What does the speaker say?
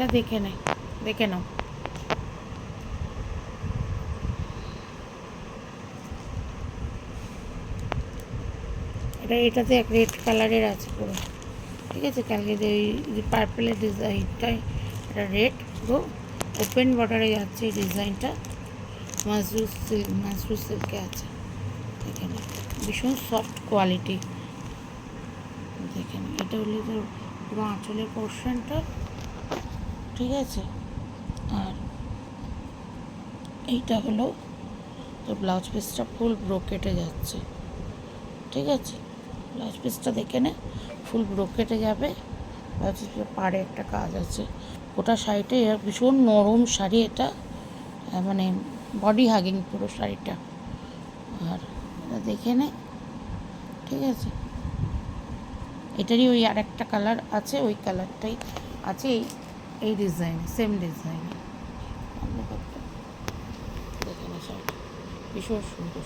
এটা দেখে নাও। এটাতে এক রেড কালারের আছে পুরো, ঠিক আছে। কালকে যে পার্পেলের ডিজাইনটাই, এটা রেড পুরো ওপেন বর্ডারে যাচ্ছে এই ডিজাইনটা। মাসরু সিল্কে আছে, এখানে ভীষণ সফট কোয়ালিটি। দেখেন এটা হলো তোর পুরো আঁচলের পোর্শনটা, ঠিক আছে। আর এইটা হলো তোর ব্লাউজ পিসটা ফুল ব্রোকেটে যাচ্ছে, ঠিক আছে। ব্লাউজ পিসটা দেখে নে, ফুল ব্রোকেটে যাবে। ব্লাউজ পিসের পাড়ে একটা কাজ আছে। গোটা শাড়িটা এর ভীষণ নরম শাড়ি এটা, মানে বডি হাগিং পুরো শাড়িটা। আর এটা দেখে নে, ঠিক আছে। এটারই ওই আর একটা কালার আছে, ওই কালারটাই আছে এই ডিজাইনে, সেম ডিজাইনে। দেখে নে শাড়িটা ভীষণ সুন্দর।